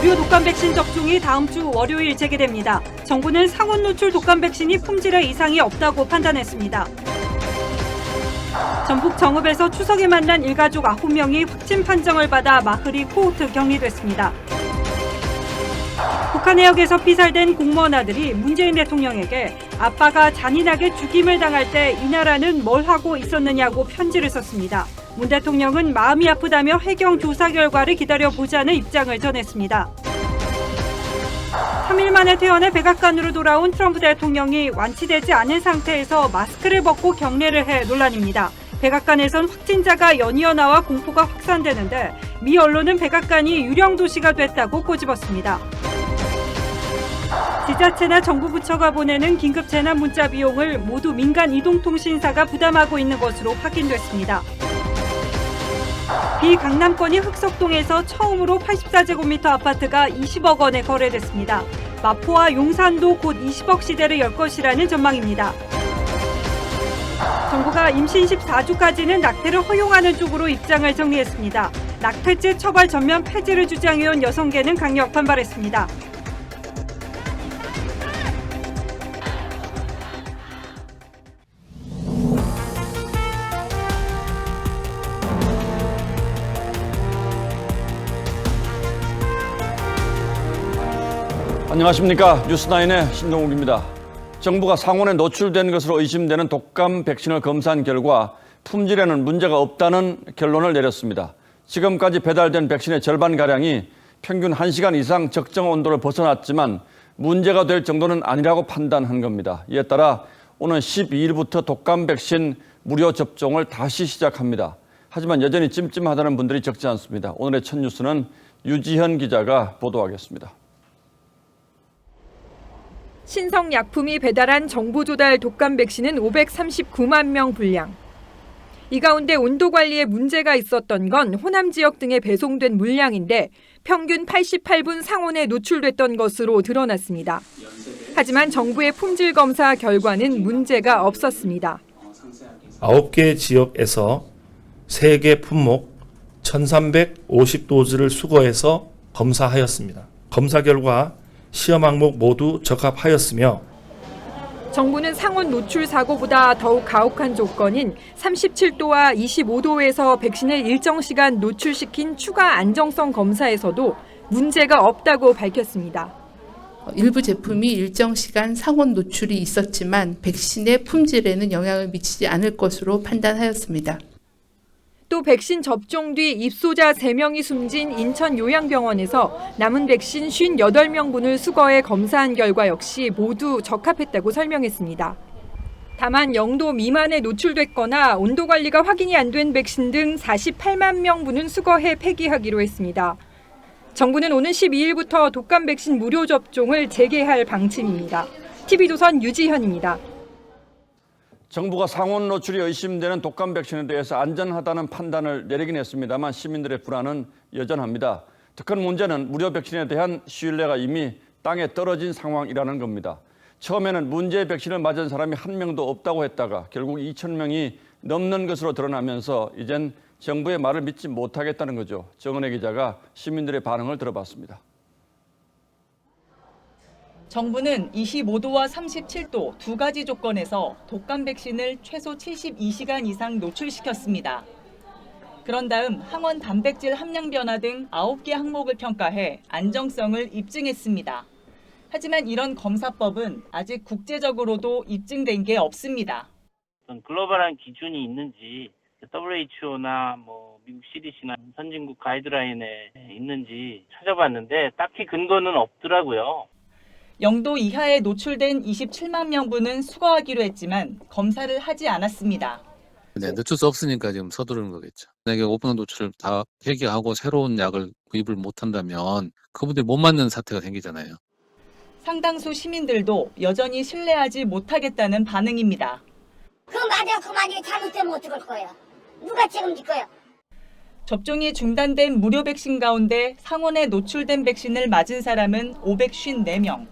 무료 독감 백신 접종이 다음 주 월요일 재개됩니다. 정부는 상온 노출 독감 백신이 품질에 이상이 없다고 판단했습니다. 전북 정읍에서 추석에 만난 일가족 9명이 확진 판정을 받아 마흐리 코호트 격리됐습니다. 북한 해역에서 피살된 공무원 아들이 문재인 대통령에게 아빠가 잔인하게 죽임을 당할 때 이 나라는 뭘 하고 있었느냐고 편지를 썼습니다. 문 대통령은 마음이 아프다며 해경 조사 결과를 기다려보자는 입장을 전했습니다. 3일 만에 퇴원해 백악관으로 돌아온 트럼프 대통령이 완치되지 않은 상태에서 마스크를 벗고 경례를 해 논란입니다. 백악관에선 확진자가 연이어 나와 공포가 확산되는데 미 언론은 백악관이 유령 도시가 됐다고 꼬집었습니다. 지자체나 정부 부처가 보내는 긴급 재난 문자 비용을 모두 민간 이동통신사가 부담하고 있는 것으로 확인됐습니다. 비강남권이 흑석동에서 처음으로 84제곱미터 아파트가 20억 원에 거래됐습니다. 마포와 용산도 곧 20억 시대를 열 것이라는 전망입니다. 정부가 임신 14주까지는 낙태를 허용하는 쪽으로 입장을 정리했습니다. 낙태죄 처벌 전면 폐지를 주장해온 여성계는 강력 반발했습니다. 안녕하십니까. 뉴스9의 신동욱입니다. 정부가 상온에 노출된 것으로 의심되는 독감 백신을 검사한 결과 품질에는 문제가 없다는 결론을 내렸습니다. 지금까지 배달된 백신의 절반가량이 평균 1시간 이상 적정 온도를 벗어났지만 문제가 될 정도는 아니라고 판단한 겁니다. 이에 따라 오는 12일부터 독감 백신 무료 접종을 다시 시작합니다. 하지만 여전히 찜찜하다는 분들이 적지 않습니다. 오늘의 첫 뉴스는 유지현 기자가 보도하겠습니다. 신성약품이 배달한 정부 조달 독감 백신은 539만 명 분량. 이 가운데 온도 관리에 문제가 있었던 건 호남 지역 등에 배송된 물량인데 평균 88분 상온에 노출됐던 것으로 드러났습니다. 하지만 정부의 품질 검사 결과는 문제가 없었습니다. 9개 지역에서 3개 품목 1350도즈를 수거해서 검사하였습니다. 검사 결과 시험 항목 모두 적합하였으며 정부는 상온 노출 사고보다 더욱 가혹한 조건인 37도와 25도에서 백신을 일정 시간 노출시킨 추가 안정성 검사에서도 문제가 없다고 밝혔습니다. 일부 제품이 일정 시간 상온 노출이 있었지만 백신의 품질에는 영향을 미치지 않을 것으로 판단하였습니다. 또 백신 접종 뒤 입소자 3명이 숨진 인천 요양병원에서 남은 백신 58명분을 수거해 검사한 결과 역시 모두 적합했다고 설명했습니다. 다만 0도 미만에 노출됐거나 온도 관리가 확인이 안 된 백신 등 48만 명분은 수거해 폐기하기로 했습니다. 정부는 오는 12일부터 독감 백신 무료 접종을 재개할 방침입니다. TV조선 유지현입니다. 정부가 상온 노출이 의심되는 독감 백신에 대해서 안전하다는 판단을 내리긴 했습니다만 시민들의 불안은 여전합니다. 더 큰 문제는 무료 백신에 대한 신뢰가 이미 땅에 떨어진 상황이라는 겁니다. 처음에는 문제 백신을 맞은 사람이 한 명도 없다고 했다가 결국 2,000명이 넘는 것으로 드러나면서 이젠 정부의 말을 믿지 못하겠다는 거죠. 정은혜 기자가 시민들의 반응을 들어봤습니다. 정부는 25도와 37도 두 가지 조건에서 독감 백신을 최소 72시간 이상 노출시켰습니다. 그런 다음 항원 단백질 함량 변화 등 9개 항목을 평가해 안정성을 입증했습니다. 하지만 이런 검사법은 아직 국제적으로도 입증된 게 없습니다. 글로벌한 기준이 있는지 WHO나 미국 CDC나 선진국 가이드라인에 있는지 찾아봤는데 딱히 근거는 없더라고요. 0도 이하에 노출된 27만 명분은 수거하기로 했지만 검사를 하지 않았습니다. 네, 늦출 수 없으니까 지금 서두르는 거겠죠. 만약에 오픈 노출을 다 폐기하고 새로운 약을 구입을 못한다면 그분들이 못 맞는 사태가 생기잖아요. 상당수 시민들도 여전히 신뢰하지 못하겠다는 반응입니다. 그럼 맞아요. 그 만약에 잘못되면 어떡할 거예요? 누가 책임질 거예요? 접종이 중단된 무료 백신 가운데 상온에 노출된 백신을 맞은 사람은 554명.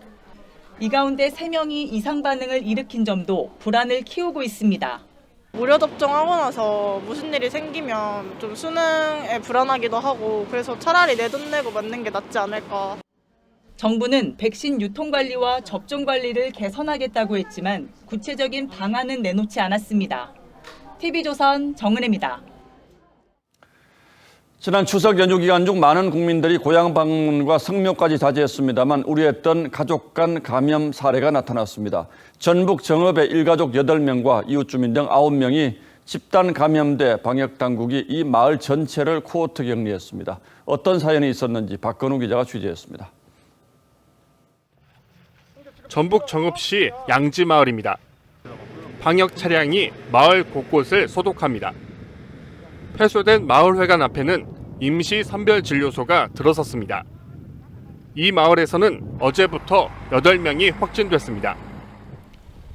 이 가운데 3명이 이상 반응을 일으킨 점도 불안을 키우고 있습니다. 무료 접종하고 나서 무슨 일이 생기면 좀 수능에 불안하기도 하고 그래서 차라리 내 돈 내고 맞는 게 낫지 않을까. 정부는 백신 유통 관리와 접종 관리를 개선하겠다고 했지만 구체적인 방안은 내놓지 않았습니다. TV조선 정은혜입니다. 지난 추석 연휴 기간 중 많은 국민들이 고향 방문과 성묘까지 자제했습니다만 우려했던 가족 간 감염 사례가 나타났습니다. 전북 정읍의 일가족 8명과 이웃 주민 등 9명이 집단 감염돼 방역당국이 이 마을 전체를 코호트 격리했습니다. 어떤 사연이 있었는지 박건우 기자가 취재했습니다. 전북 정읍시 양지마을입니다. 방역 차량이 마을 곳곳을 소독합니다. 폐쇄된 마을회관 앞에는 임시 선별진료소가 들어섰습니다. 이 마을에서는 어제부터 8명이 확진됐습니다.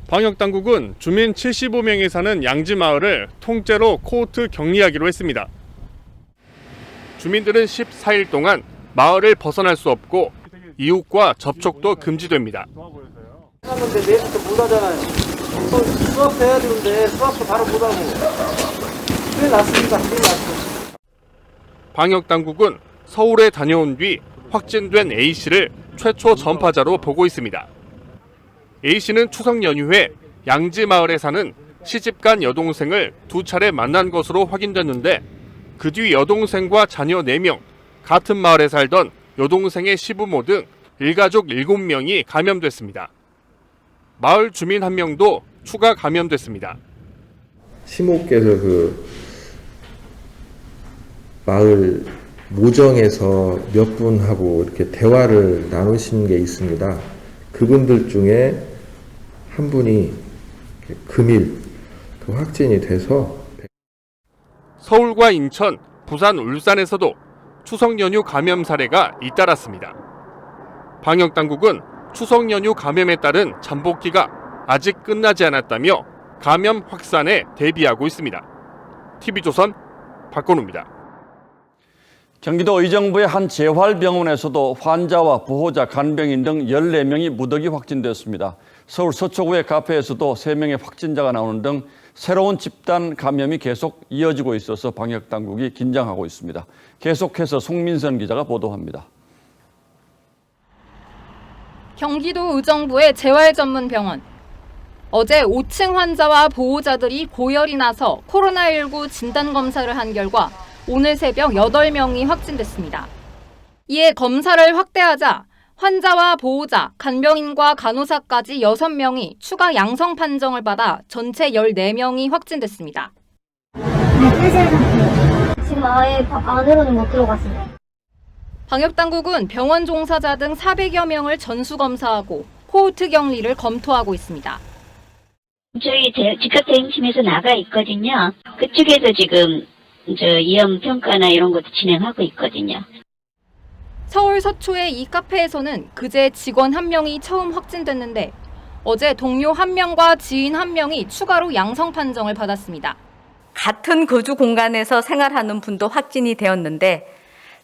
방역당국은 주민 75명이 사는 양지마을을 통째로 코호트 격리하기로 했습니다. 주민들은 14일 동안 마을을 벗어날 수 없고 이웃과 접촉도 금지됩니다. 하는데 내일부터 못 하잖아요. 수업도 해야 되는데 수업도 바로 못 하고. 큰일 났습니다. 큰일 났어. 방역당국은 서울에 다녀온 뒤 확진된 A씨를 최초 전파자로 보고 있습니다. A씨는 추석 연휴에 양지마을에 사는 시집간 여동생을 2차례 만난 것으로 확인됐는데 그 뒤 여동생과 자녀 4명, 같은 마을에 살던 여동생의 시부모 등 일가족 7명이 감염됐습니다. 마을 주민 1명도 추가 감염됐습니다. 시모께서 마을 모정에서 몇 분하고 이렇게 대화를 나누신 게 있습니다. 그분들 중에 한 분이 금일 확진이 돼서 서울과 인천, 부산, 울산에서도 추석 연휴 감염 사례가 잇따랐습니다. 방역당국은 추석 연휴 감염에 따른 잠복기가 아직 끝나지 않았다며 감염 확산에 대비하고 있습니다. TV조선 박건우입니다. 경기도 의정부의 한 재활병원에서도 환자와 보호자, 간병인 등 14명이 무더기 확진됐습니다. 서울 서초구의 카페에서도 3명의 확진자가 나오는 등 새로운 집단 감염이 계속 이어지고 있어서 방역당국이 긴장하고 있습니다. 계속해서 송민선 기자가 보도합니다. 경기도 의정부의 재활전문병원. 어제 5층 환자와 보호자들이 고열이 나서 코로나19 진단검사를 한 결과 오늘 새벽 8명이 확진됐습니다. 이에 검사를 확대하자 환자와 보호자, 간병인과 간호사까지 6명이 추가 양성 판정을 받아 전체 14명이 확진됐습니다. 지금 아예 안으로는 못 들어갔습니다. 방역당국은 병원 종사자 등 400여 명을 전수검사하고 코호트 격리를 검토하고 있습니다. 저희 직업대행심에서 나가 있거든요. 그쪽에서 지금 이용 평가나 이런 것도 진행하고 있거든요. 서울 서초의 이 카페에서는 그제 직원 1명이 처음 확진됐는데 어제 동료 1명과 지인 1명이 추가로 양성 판정을 받았습니다. 같은 거주 공간에서 생활하는 분도 확진이 되었는데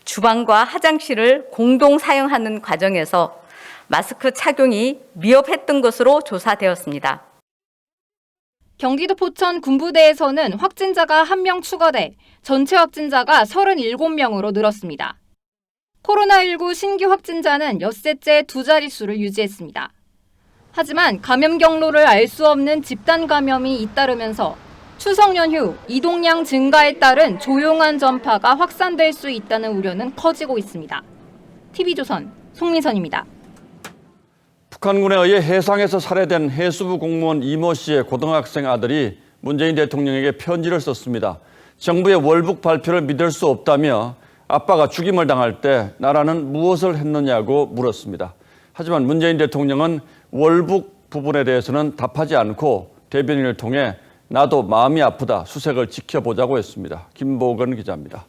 주방과 화장실을 공동 사용하는 과정에서 마스크 착용이 미흡했던 것으로 조사되었습니다. 경기도 포천 군부대에서는 확진자가 1명 추가돼 전체 확진자가 37명으로 늘었습니다. 코로나19 신규 확진자는 엿새째 2자릿수를 유지했습니다. 하지만 감염 경로를 알 수 없는 집단 감염이 잇따르면서 추석 연휴 이동량 증가에 따른 조용한 전파가 확산될 수 있다는 우려는 커지고 있습니다. TV조선 송민선입니다. 북한군에 의해 해상에서 살해된 해수부 공무원 이모 씨의 고등학생 아들이 문재인 대통령에게 편지를 썼습니다. 정부의 월북 발표를 믿을 수 없다며 아빠가 죽임을 당할 때 나라는 무엇을 했느냐고 물었습니다. 하지만 문재인 대통령은 월북 부분에 대해서는 답하지 않고 대변인을 통해 나도 마음이 아프다, 수색을 지켜보자고 했습니다. 김보건 기자입니다.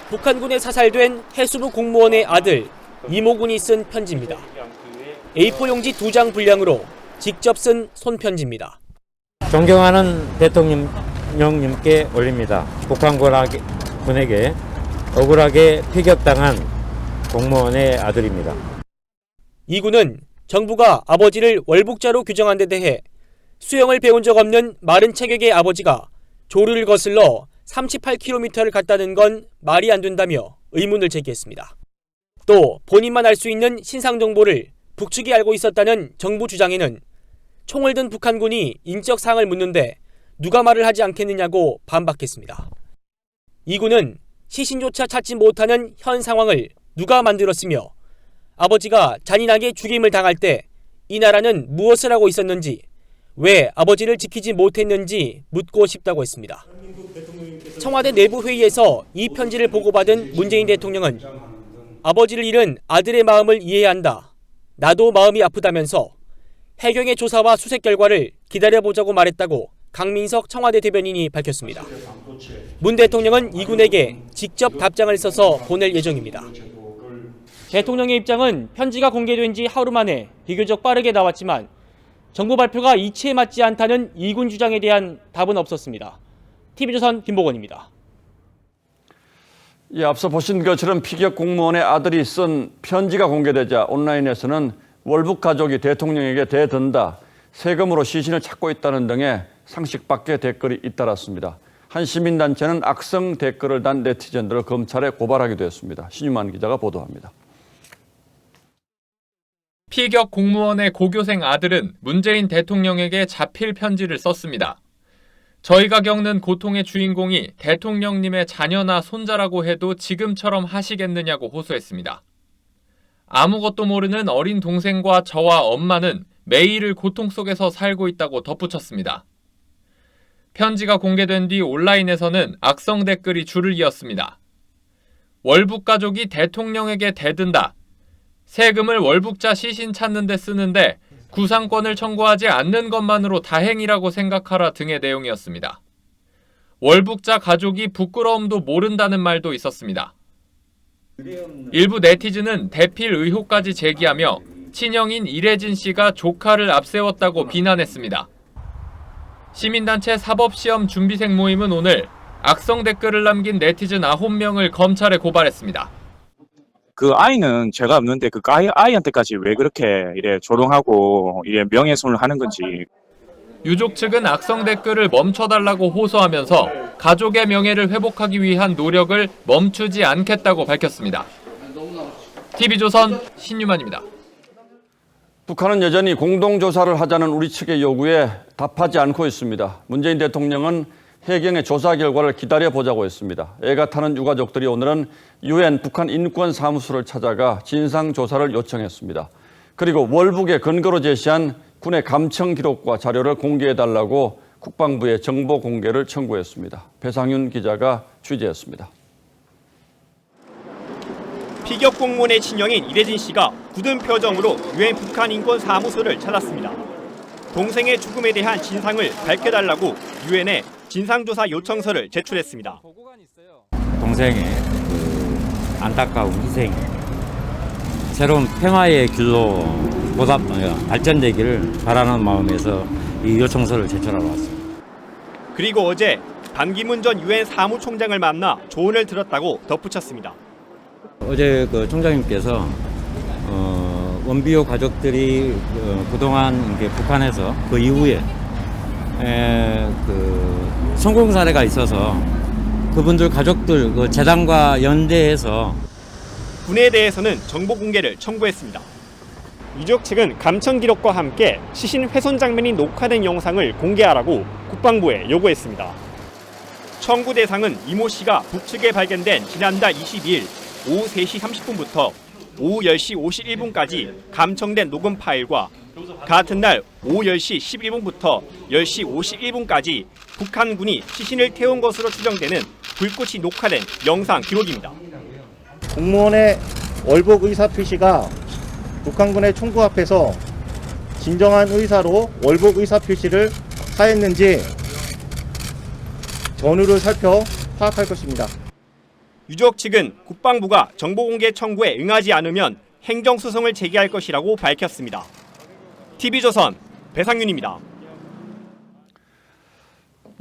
북한군에 사살된 해수부 공무원의 아들 이모군이 쓴 편지입니다. A4 용지 2장 분량으로 직접 쓴 손편지입니다. 존경하는 대통령님께 올립니다. 북한군에게 억울하게 피격당한 공무원의 아들입니다. 이 군은 정부가 아버지를 월북자로 규정한 데 대해 수영을 배운 적 없는 마른 체격의 아버지가 조류를 거슬러 38km를 갔다는 건 말이 안 된다며 의문을 제기했습니다. 또 본인만 알 수 있는 신상 정보를 북측이 알고 있었다는 정부 주장에는 총을 든 북한군이 인적 사항을 묻는데 누가 말을 하지 않겠느냐고 반박했습니다. 이 군은 시신조차 찾지 못하는 현 상황을 누가 만들었으며 아버지가 잔인하게 죽임을 당할 때 이 나라는 무엇을 하고 있었는지, 왜 아버지를 지키지 못했는지 묻고 싶다고 했습니다. 청와대 내부 회의에서 이 편지를 보고받은 문재인 대통령은 아버지를 잃은 아들의 마음을 이해해야 한다. 나도 마음이 아프다면서 해경의 조사와 수색 결과를 기다려보자고 말했다고 강민석 청와대 대변인이 밝혔습니다. 문 대통령은 이 군에게 직접 답장을 써서 보낼 예정입니다. 대통령의 입장은 편지가 공개된 지 하루 만에 비교적 빠르게 나왔지만 정부 발표가 이치에 맞지 않다는 이 군 주장에 대한 답은 없었습니다. TV조선 김보건입니다. 예, 앞서 보신 것처럼 피격 공무원의 아들이 쓴 편지가 공개되자 온라인에서는 월북 가족이 대통령에게 대든다, 세금으로 시신을 찾고 있다는 등의 상식 밖의 댓글이 잇따랐습니다. 한 시민단체는 악성 댓글을 단 네티즌들을 검찰에 고발하기도 했습니다. 신유만 기자가 보도합니다. 피격 공무원의 고교생 아들은 문재인 대통령에게 자필 편지를 썼습니다. 저희가 겪는 고통의 주인공이 대통령님의 자녀나 손자라고 해도 지금처럼 하시겠느냐고 호소했습니다. 아무것도 모르는 어린 동생과 저와 엄마는 매일을 고통 속에서 살고 있다고 덧붙였습니다. 편지가 공개된 뒤 온라인에서는 악성 댓글이 줄을 이었습니다. 월북 가족이 대통령에게 대든다. 세금을 월북자 시신 찾는 데 쓰는데 구상권을 청구하지 않는 것만으로 다행이라고 생각하라 등의 내용이었습니다. 월북자 가족이 부끄러움도 모른다는 말도 있었습니다. 일부 네티즌은 대필 의혹까지 제기하며 친형인 이래진 씨가 조카를 앞세웠다고 비난했습니다. 시민단체 사법시험 준비생 모임은 오늘 악성 댓글을 남긴 네티즌 9명을 검찰에 고발했습니다. 그 아이는 죄가 없는데 그 아이한테까지 왜 그렇게 이래 조롱하고 이래 명예훼손을 하는 건지. 유족 측은 악성 댓글을 멈춰달라고 호소하면서 가족의 명예를 회복하기 위한 노력을 멈추지 않겠다고 밝혔습니다. TV조선 신유만입니다. 북한은 여전히 공동조사를 하자는 우리 측의 요구에 답하지 않고 있습니다. 문재인 대통령은 해경의 조사 결과를 기다려보자고 했습니다. 애가 타는 유가족들이 오늘은 UN 북한 인권사무소를 찾아가 진상조사를 요청했습니다. 그리고 월북의 근거로 제시한 군의 감청 기록과 자료를 공개해달라고 국방부에 정보 공개를 청구했습니다. 배상윤 기자가 취재했습니다. 피격 공무원의 친형인 이래진 씨가 굳은 표정으로 UN 북한 인권사무소를 찾았습니다. 동생의 죽음에 대한 진상을 밝혀달라고 UN에 진상조사 요청서를 제출했습니다. 동생의 안타까운 희생, 새로운 평화의 길로 보다 발전되기를 바라는 마음에서 이 요청서를 제출하러 왔습니다. 그리고 어제 반기문 전 UN 사무총장을 만나 조언을 들었다고 덧붙였습니다. 어제 그 총장님께서 원비호 가족들이 그동안 북한에서 그 이후에 그 성공 사례가 있어서 그분들 가족들 그 재단과 연대해서 군에 대해서는 정보 공개를 청구했습니다. 유족 측은 감청 기록과 함께 시신 훼손 장면이 녹화된 영상을 공개하라고 국방부에 요구했습니다. 청구 대상은 이모 씨가 북측에 발견된 지난달 22일 오후 3시 30분부터 오후 10시 51분까지 감청된 녹음 파일과 같은 날 오후 10시 11분부터 10시 51분까지 북한군이 시신을 태운 것으로 추정되는 불꽃이 녹화된 영상 기록입니다. 공무원의 월북 의사 표시가 북한군의 총구 앞에서 진정한 의사로 월북 의사 표시를 하였는지 전후를 살펴 파악할 것입니다. 유족 측은 국방부가 정보 공개 청구에 응하지 않으면 행정소송을 제기할 것이라고 밝혔습니다. TV조선 배상윤입니다.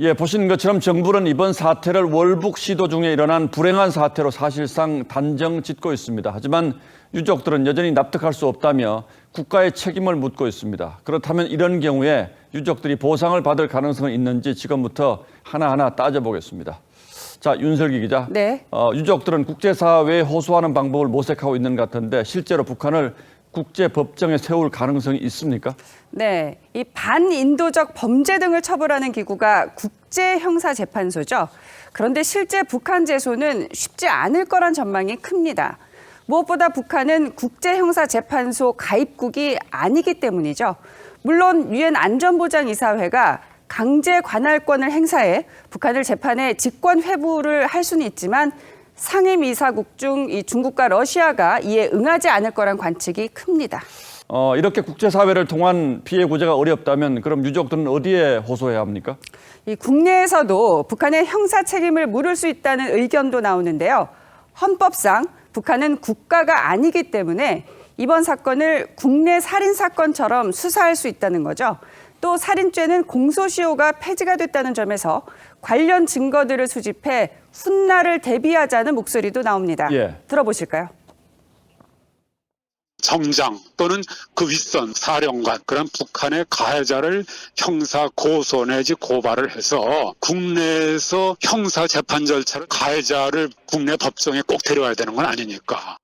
예, 보신 것처럼 정부는 이번 사태를 월북 시도 중에 일어난 불행한 사태로 사실상 단정 짓고 있습니다. 하지만 유족들은 여전히 납득할 수 없다며 국가의 책임을 묻고 있습니다. 그렇다면 이런 경우에 유족들이 보상을 받을 가능성은 있는지 지금부터 하나하나 따져보겠습니다. 자, 윤설기 기자. 네. 유족들은 국제사회에 호소하는 방법을 모색하고 있는 것 같은데 실제로 북한을 국제법정에 세울 가능성이 있습니까? 네. 이 반인도적 범죄 등을 처벌하는 기구가 국제형사재판소죠. 그런데 실제 북한 제소는 쉽지 않을 거란 전망이 큽니다. 무엇보다 북한은 국제형사재판소 가입국이 아니기 때문이죠. 물론 유엔 안전보장이사회가 강제 관할권을 행사해 북한을 재판에 직권 회부를 할 수는 있지만 상임이사국 중 이 중국과 러시아가 이에 응하지 않을 거란 관측이 큽니다. 이렇게 국제사회를 통한 피해 구제가 어렵다면 그럼 유족들은 어디에 호소해야 합니까? 이 국내에서도 북한의 형사 책임을 물을 수 있다는 의견도 나오는데요. 헌법상 북한은 국가가 아니기 때문에 이번 사건을 국내 살인 사건처럼 수사할 수 있다는 거죠. 또 살인죄는 공소시효가 폐지가 됐다는 점에서 관련 증거들을 수집해 훗날을 대비하자는 목소리도 나옵니다. 예. 들어보실까요? 정장 또는 그 윗선 사령관 그런 북한의 가해자를 형사 고소 내지 고발을 해서 국내에서 형사 재판 절차를 가해자를 국내 법정에 꼭 데려와야 되는 건 아니니까.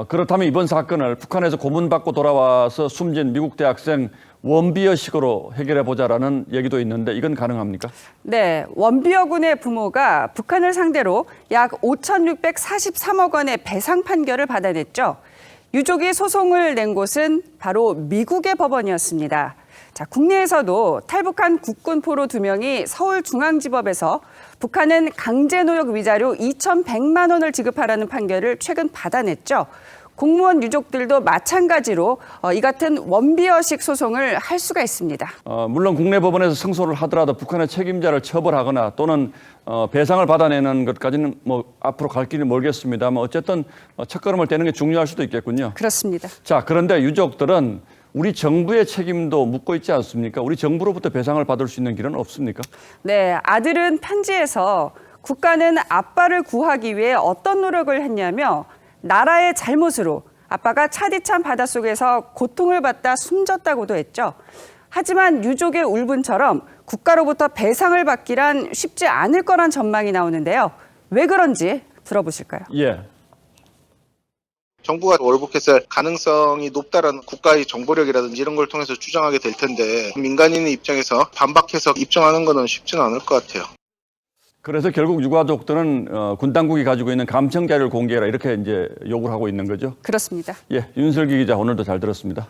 그렇다면 이번 사건을 북한에서 고문받고 돌아와서 숨진 미국 대학생 원비어식으로 해결해보자라는 얘기도 있는데 이건 가능합니까? 네, 원비어 군의 부모가 북한을 상대로 약 5,643억 원의 배상 판결을 받아냈죠. 유족이 소송을 낸 곳은 바로 미국의 법원이었습니다. 자, 국내에서도 탈북한 국군 포로 2명이 서울중앙지법에서 북한은 강제노역 위자료 2,100만 원을 지급하라는 판결을 최근 받아냈죠. 공무원 유족들도 마찬가지로 이 같은 원비어식 소송을 할 수가 있습니다. 물론 국내 법원에서 승소를 하더라도 북한의 책임자를 처벌하거나 또는 배상을 받아내는 것까지는 뭐 앞으로 갈 길이 멀겠습니다만 어쨌든 첫걸음을 떼는 게 중요할 수도 있겠군요. 그렇습니다. 자, 그런데 유족들은 우리 정부의 책임도 묻고 있지 않습니까? 우리 정부로부터 배상을 받을 수 있는 길은 없습니까? 네, 아들은 편지에서 국가는 아빠를 구하기 위해 어떤 노력을 했냐며 나라의 잘못으로 아빠가 차디찬 바닷속에서 고통을 받다 숨졌다고도 했죠. 하지만 유족의 울분처럼 국가로부터 배상을 받기란 쉽지 않을 거란 전망이 나오는데요. 왜 그런지 들어보실까요? 예. 정부가 월북했을 가능성이 높다라는 국가의 정보력이라든지 이런 걸 통해서 주장하게 될 텐데 민간인의 입장에서 반박해서 입증하는 것은 쉽지는 않을 것 같아요. 그래서 결국 유가족들은 군 당국이 가지고 있는 감청 자료를 공개해라 이렇게 이제 요구를 하고 있는 거죠. 그렇습니다. 예, 윤설기 기자 오늘도 잘 들었습니다.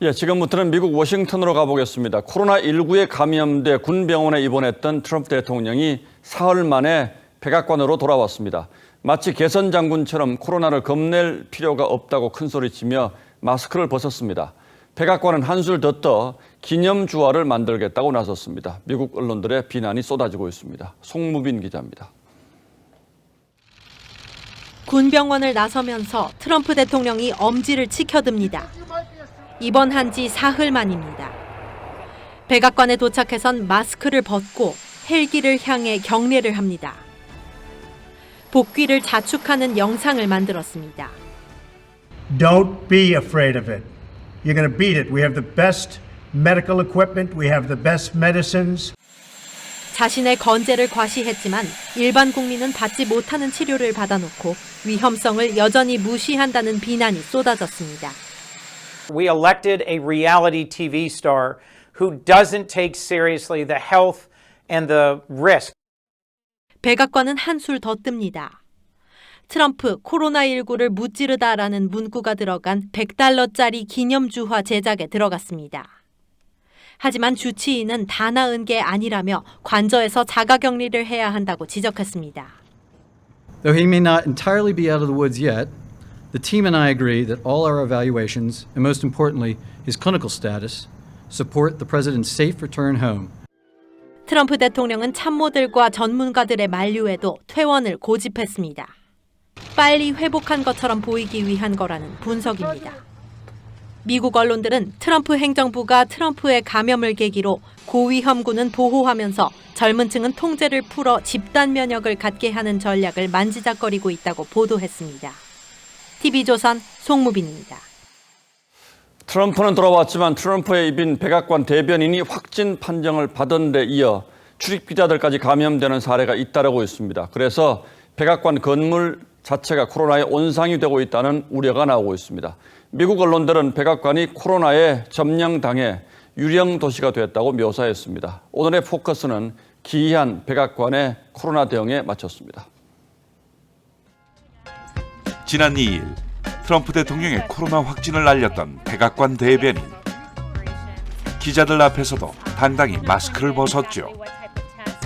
예, 지금부터는 미국 워싱턴으로 가보겠습니다. 코로나19에 감염돼 군 병원에 입원했던 트럼프 대통령이 사흘 만에 백악관으로 돌아왔습니다. 마치 개선 장군처럼 코로나를 겁낼 필요가 없다고 큰소리치며 마스크를 벗었습니다. 백악관은 한술 더 떠 기념 주화를 만들겠다고 나섰습니다. 미국 언론들의 비난이 쏟아지고 있습니다. 송무빈 기자입니다. 군병원을 나서면서 트럼프 대통령이 엄지를 치켜듭니다. 입원한 지 사흘 만입니다. 백악관에 도착해선 마스크를 벗고 헬기를 향해 경례를 합니다. 복귀를 자축하는 영상을 만들었습니다. Don't be afraid of it. You're going to beat it. We have the best medical equipment. We have the best medicines. 자신의 건재를 과시했지만 일반 국민은 받지 못하는 치료를 받아놓고 위험성을 여전히 무시한다는 비난이 쏟아졌습니다. We elected a reality TV star who doesn't take seriously the health and the risk. 백악관은 한술 더 뜹니다. 트럼프 코로나19를 무찌르다라는 문구가 들어간 $100짜리 기념주화 제작에 들어갔습니다. 하지만 주치의는 다 나은 게 아니라며 관저에서 자가격리를 해야 한다고 지적했습니다. Though he may not entirely be out of the woods yet, the team and I agree that all our evaluations, and most importantly, his clinical status, support the president's safe return home. 트럼프 대통령은 참모들과 전문가들의 만류에도 퇴원을 고집했습니다. 빨리 회복한 것처럼 보이기 위한 거라는 분석입니다. 미국 언론들은 트럼프 행정부가 트럼프의 감염을 계기로 고위험군은 보호하면서 젊은 층은 통제를 풀어 집단 면역을 갖게 하는 전략을 만지작거리고 있다고 보도했습니다. TV조선 송무빈입니다. 트럼프는 돌아왔지만 트럼프의 입인 백악관 대변인이 확진 판정을 받은 데 이어 출입기자들까지 감염되는 사례가 잇따르고 있습니다. 그래서 백악관 건물 자체가 코로나의 온상이 되고 있다는 우려가 나오고 있습니다. 미국 언론들은 백악관이 코로나에 점령당해 유령 도시가 됐다고 묘사했습니다. 오늘의 포커스는 기이한 백악관의 코로나 대응에 맞췄습니다. 지난 2일 트럼프 대통령의 코로나 확진을 알렸던 백악관 대변인. 기자들 앞에서도 당당히 마스크를 벗었죠.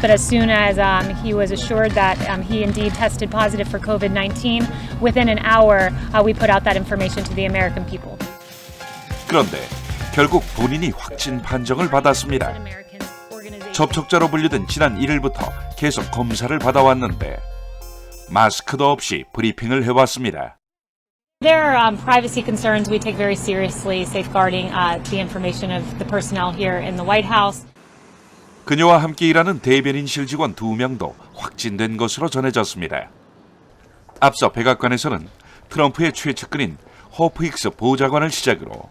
But as soon as he was assured that he indeed tested positive for COVID-19, within an hour we put out that information to the American people. 그런데 결국 본인이 확진 판정을 받았습니다. 접촉자로 분류된 지난 1일부터 계속 검사를 받아왔는데 마스크도 없이 브리핑을 해왔습니다. There are privacy concerns we take very seriously, safeguarding the information of the personnel here in the White House. 그녀와 함께 일하는 대변인실 직원 2명도 확진된 것으로 전해졌습니다. 앞서 백악관에서는 트럼프의 최측근인 호프 힉스 보좌관을 시작으로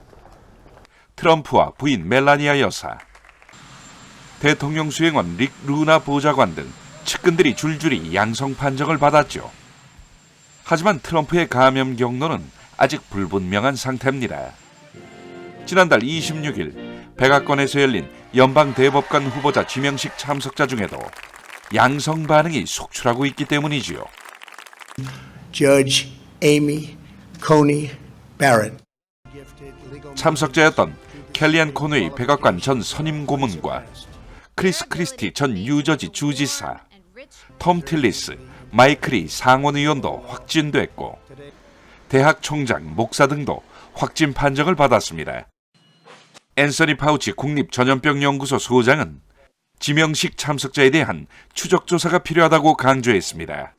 트럼프와 부인 멜라니아 여사, 대통령 수행원 릭 루나 보좌관 등 측근들이 줄줄이 양성 판정을 받았죠. 하지만 트럼프의 감염 경로는 아직 불분명한 상태입니다. 지난달 26일 백악관에서 열린 연방대법관 후보자 지명식 참석자 중에도 양성 반응이 속출하고 있기 때문이지요. Judge Amy Coney Barrett. 참석자였던 켈리안 코네이 백악관 전 선임 고문과 크리스 크리스티 전 뉴저지 주지사, 톰 틸리스, 마이클 상원의원도 확진됐고 대학 총장, 목사 등도 확진 판정을 받았습니다. 앤서니 파우치 국립전염병연구소 소장은 지명식 참석자에 대한 추적 조사가 필요하다고 강조했습니다.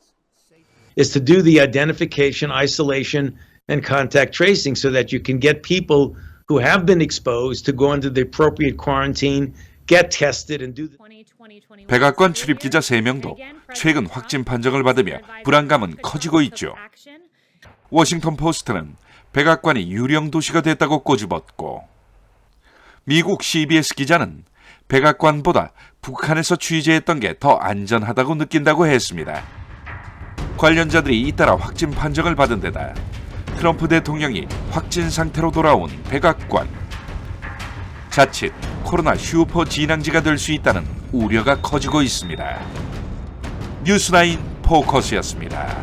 Is to do the identification, isolation, and contact tracing so that you can get people who have been exposed to go into the appropriate quarantine, get tested, and do the... 백악관 출입기자 3명도 최근 확진 판정을 받으며 불안감은 커지고 있죠. 워싱턴 포스트는 백악관이 유령 도시가 됐다고 꼬집었고 미국 CBS 기자는 백악관보다 북한에서 취재했던 게 더 안전하다고 느낀다고 했습니다. 관련자들이 잇따라 확진 판정을 받은 데다 트럼프 대통령이 확진 상태로 돌아온 백악관. 자칫 코로나 슈퍼 진앙지가 될 수 있다는 우려가 커지고 있습니다. 뉴스나인 포커스였습니다.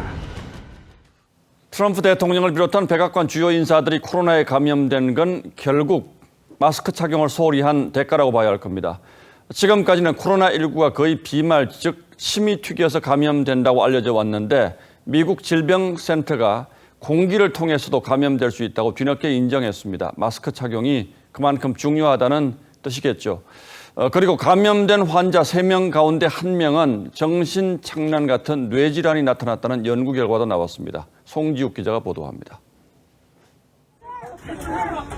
트럼프 대통령을 비롯한 백악관 주요 인사들이 코로나에 감염된 건 결국 마스크 착용을 소홀히 한 대가라고 봐야 할 겁니다. 지금까지는 코로나19가 거의 비말, 즉 침이 튀겨서 감염된다고 알려져 왔는데 미국 질병센터가 공기를 통해서도 감염될 수 있다고 뒤늦게 인정했습니다. 마스크 착용이 그만큼 중요하다는 뜻이겠죠. 그리고 감염된 환자 3명 가운데 1명은 정신착란 같은 뇌질환이 나타났다는 연구 결과도 나왔습니다. 송지욱 기자가 보도합니다.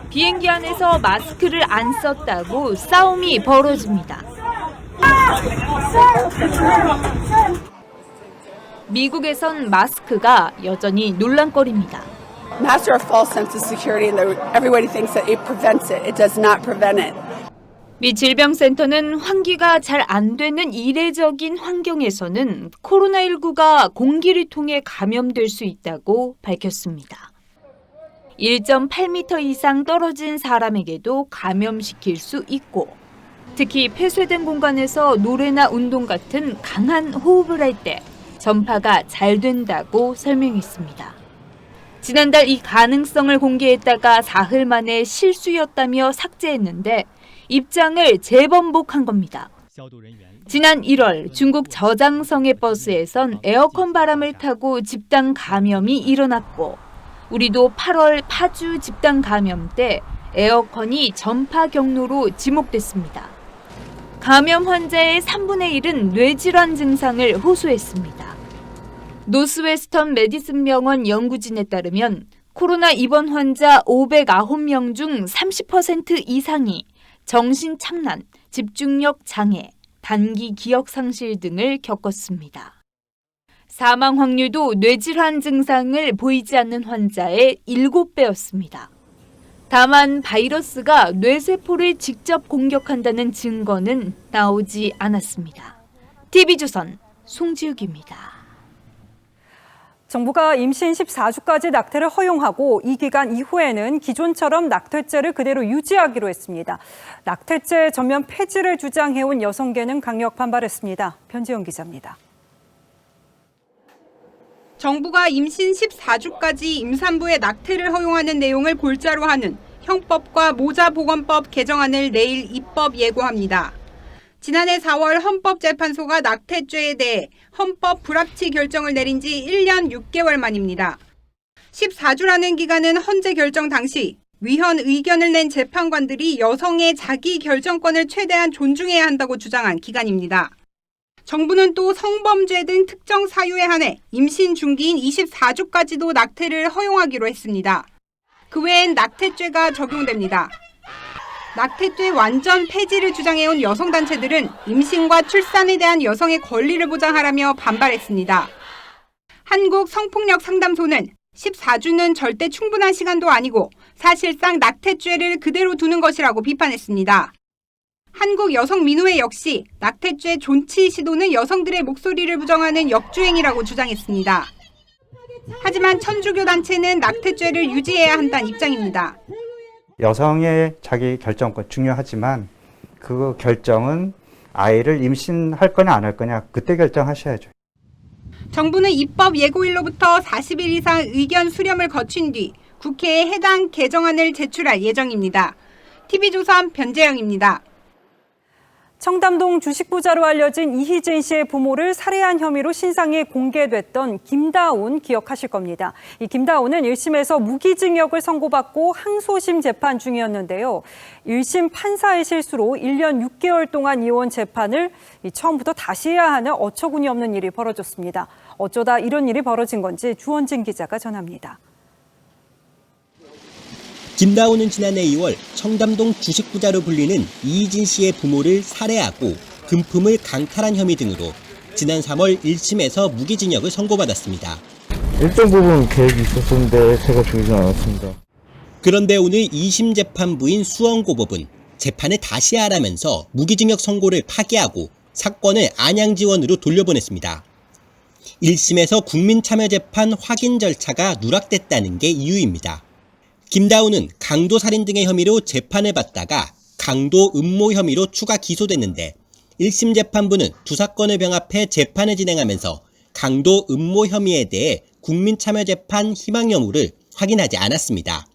비행기 안에서 마스크를 안 썼다고 싸움이 벌어집니다. 미국에선 마스크가 여전히 논란거리입니다. Masks are a false sense of security and everybody thinks that it prevents it. It does not prevent it. 미 질병센터는 환기가 잘 안 되는 이례적인 환경에서는 코로나19가 공기를 통해 감염될 수 있다고 밝혔습니다. 1.8m 이상 떨어진 사람에게도 감염시킬 수 있고 특히 폐쇄된 공간에서 노래나 운동 같은 강한 호흡을 할 때 전파가 잘 된다고 설명했습니다. 지난달 이 가능성을 공개했다가 사흘 만에 실수였다며 삭제했는데 입장을 재번복한 겁니다. 지난 1월 중국 저장성의 버스에선 에어컨 바람을 타고 집단 감염이 일어났고 우리도 8월 파주 집단 감염 때 에어컨이 전파 경로로 지목됐습니다. 감염 환자의 3분의 1은 뇌질환 증상을 호소했습니다. 노스웨스턴 메디슨 병원 연구진에 따르면 코로나 입원 환자 509명 중 30% 이상이 정신착란, 집중력 장애, 단기 기억 상실 등을 겪었습니다. 사망 확률도 뇌질환 증상을 보이지 않는 환자의 7배였습니다. 다만 바이러스가 뇌세포를 직접 공격한다는 증거는 나오지 않았습니다. TV조선 송지욱입니다. 정부가 임신 14주까지 낙태를 허용하고 이 기간 이후에는 기존처럼 낙태죄를 그대로 유지하기로 했습니다. 낙태죄 전면 폐지를 주장해온 여성계는 강력 반발했습니다. 변지영 기자입니다. 정부가 임신 14주까지 임산부의 낙태를 허용하는 내용을 골자로 하는 형법과 모자보건법 개정안을 내일 입법 예고합니다. 지난해 4월 헌법재판소가 낙태죄에 대해 헌법 불합치 결정을 내린 지 1년 6개월 만입니다. 14주라는 기간은 헌재 결정 당시 위헌 의견을 낸 재판관들이 여성의 자기 결정권을 최대한 존중해야 한다고 주장한 기간입니다. 정부는 또 성범죄 등 특정 사유에 한해 임신 중기인 24주까지도 낙태를 허용하기로 했습니다. 그 외엔 낙태죄가 적용됩니다. 낙태죄 완전 폐지를 주장해온 여성단체들은 임신과 출산에 대한 여성의 권리를 보장하라며 반발했습니다. 한국성폭력상담소는 14주는 절대 충분한 시간도 아니고 사실상 낙태죄를 그대로 두는 것이라고 비판했습니다. 한국여성민우회 역시 낙태죄 존치 시도는 여성들의 목소리를 부정하는 역주행이라고 주장했습니다. 하지만 천주교 단체는 낙태죄를 유지해야 한다는 입장입니다. 여성의 자기 결정권 중요하지만 그 결정은 아이를 임신할 거냐 안 할 거냐 그때 결정하셔야죠. 정부는 입법 예고일로부터 40일 이상 의견 수렴을 거친 뒤 국회에 해당 개정안을 제출할 예정입니다. TV조선 변재영입니다. 청담동 주식부자로 알려진 이희진 씨의 부모를 살해한 혐의로 신상이 공개됐던 김다운 기억하실 겁니다. 이 김다운은 1심에서 무기징역을 선고받고 항소심 재판 중이었는데요. 1심 판사의 실수로 1년 6개월 동안 이어온 재판을 처음부터 다시 해야 하는 어처구니 없는 일이 벌어졌습니다. 어쩌다 이런 일이 벌어진 건지 주원진 기자가 전합니다. 김다운은 지난해 2월 청담동 주식부자로 불리는 이희진 씨의 부모를 살해하고 금품을 강탈한 혐의 등으로 지난 3월 1심에서 무기징역을 선고받았습니다. 일정 부분 계획이 있었는데 제가 죽이진 않았습니다. 그런데 오늘 2심 재판부인 수원고법은 재판을 다시 하라면서 무기징역 선고를 파기하고 사건을 안양지원으로 돌려보냈습니다. 1심에서 국민참여재판 확인 절차가 누락됐다는 게 이유입니다. 김다운은 강도살인 등의 혐의로 재판을 받다가 강도 음모 혐의로 추가 기소됐는데 1심 재판부는 두 사건을 병합해 재판을 진행하면서 강도 음모 혐의에 대해 국민참여재판 희망 여부를 확인하지 않았습니다.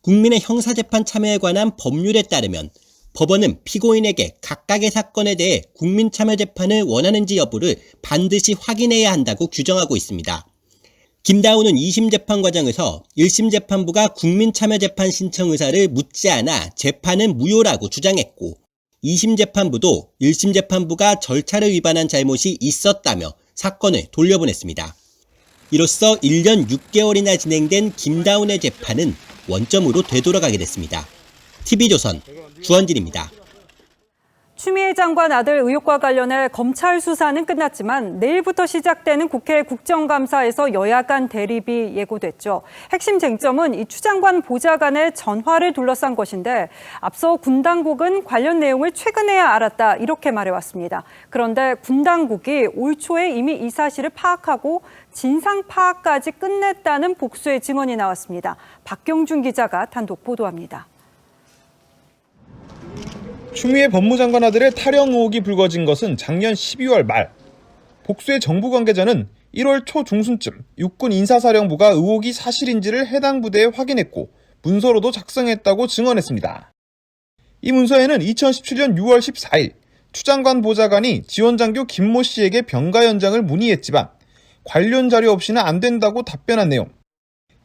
국민의 형사재판 참여에 관한 법률에 따르면 법원은 피고인에게 각각의 사건에 대해 국민참여재판을 원하는지 여부를 반드시 확인해야 한다고 규정하고 있습니다. 김다운은 2심 재판 과정에서 1심 재판부가 국민참여재판 신청 의사를 묻지 않아 재판은 무효라고 주장했고 2심 재판부도 1심 재판부가 절차를 위반한 잘못이 있었다며 사건을 돌려보냈습니다. 이로써 1년 6개월이나 진행된 김다운의 재판은 원점으로 되돌아가게 됐습니다. TV조선 주원진입니다. 추미애 장관 아들 의혹과 관련해 검찰 수사는 끝났지만 내일부터 시작되는 국회 국정감사에서 여야 간 대립이 예고됐죠. 핵심 쟁점은 이 추 장관 보좌관의 전화를 둘러싼 것인데 앞서 군 당국은 관련 내용을 최근에야 알았다 이렇게 말해왔습니다. 그런데 군 당국이 올 초에 이미 이 사실을 파악하고 진상 파악까지 끝냈다는 복수의 증언이 나왔습니다. 박경준 기자가 단독 보도합니다. 추미애 법무장관 아들의 탈영 의혹이 불거진 것은 작년 12월 말. 복수의 정부 관계자는 1월 초 중순쯤 육군 인사사령부가 의혹이 사실인지를 해당 부대에 확인했고 문서로도 작성했다고 증언했습니다. 이 문서에는 2017년 6월 14일 추 장관 보좌관이 지원장교 김모 씨에게 병가 연장을 문의했지만 관련 자료 없이는 안 된다고 답변한 내용.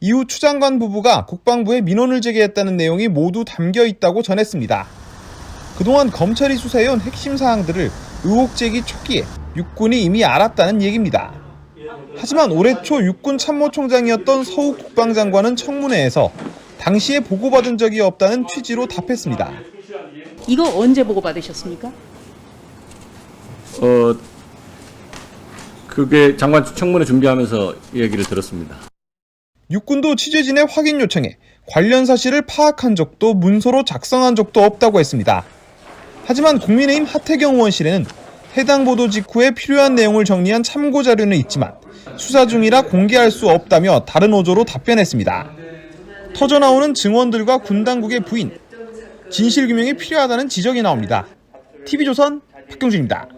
이후 추 장관 부부가 국방부에 민원을 제기했다는 내용이 모두 담겨 있다고 전했습니다. 그동안 검찰이 수사해온 핵심 사항들을 의혹 제기 초기에 육군이 이미 알았다는 얘기입니다. 하지만 올해 초 육군 참모총장이었던 서욱 국방장관은 청문회에서 당시에 보고받은 적이 없다는 취지로 답했습니다. 이거 언제 보고받으셨습니까? 그게 장관 청문회 준비하면서 얘기를 들었습니다. 육군도 취재진의 확인 요청에 관련 사실을 파악한 적도 문서로 작성한 적도 없다고 했습니다. 하지만 국민의힘 하태경 의원실에는 해당 보도 직후에 필요한 내용을 정리한 참고 자료는 있지만 수사 중이라 공개할 수 없다며 다른 어조로 답변했습니다. 터져나오는 증언들과 군 당국의 부인, 진실규명이 필요하다는 지적이 나옵니다. TV조선 박경준입니다.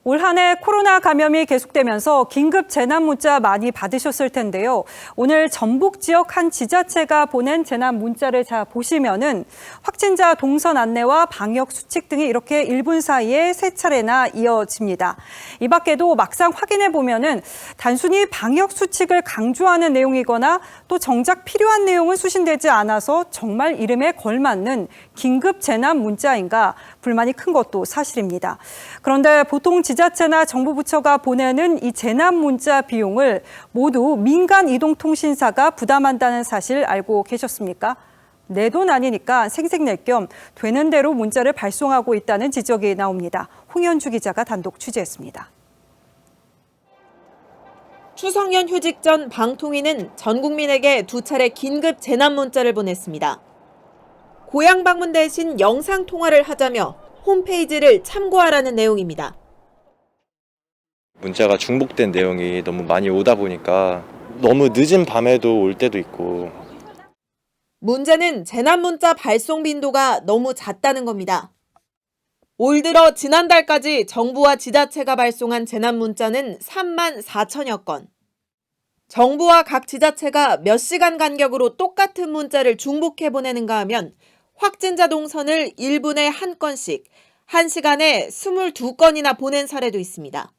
올 한 해 코로나 감염이 계속되면서 긴급 재난 문자 많이 받으셨을 텐데요. 오늘 전북 지역 한 지자체가 보낸 재난 문자를 보시면은 확진자 동선 안내와 방역 수칙 등이 이렇게 1분 사이에 3차례나 이어집니다. 이 밖에도 막상 확인해 보면은 단순히 방역 수칙을 강조하는 내용이거나 또 정작 필요한 내용은 수신되지 않아서 정말 이름에 걸맞는 긴급 재난 문자인가 불만이 큰 것도 사실입니다. 그런데 보통 지자체나 정부 부처가 보내는 이 재난 문자 비용을 모두 민간 이동통신사가 부담한다는 사실 알고 계셨습니까? 내 돈 아니니까 생색낼 겸 되는 대로 문자를 발송하고 있다는 지적이 나옵니다. 홍현주 기자가 단독 취재했습니다. 추석 연휴 직전 방통위는 전 국민에게 2차례 긴급 재난 문자를 보냈습니다. 고향 방문 대신 영상 통화를 하자며 홈페이지를 참고하라는 내용입니다. 문자가 중복된 내용이 너무 많이 오다 보니까 너무 늦은 밤에도 올 때도 있고. 문제는 재난 문자 발송 빈도가 너무 잦다는 겁니다. 올 들어 지난달까지 정부와 지자체가 발송한 재난 문자는 3만 4천여 건. 정부와 각 지자체가 몇 시간 간격으로 똑같은 문자를 중복해 보내는가 하면 확진자 동선을 1분에 1건씩, 1시간에 22건이나 보낸 사례도 있습니다.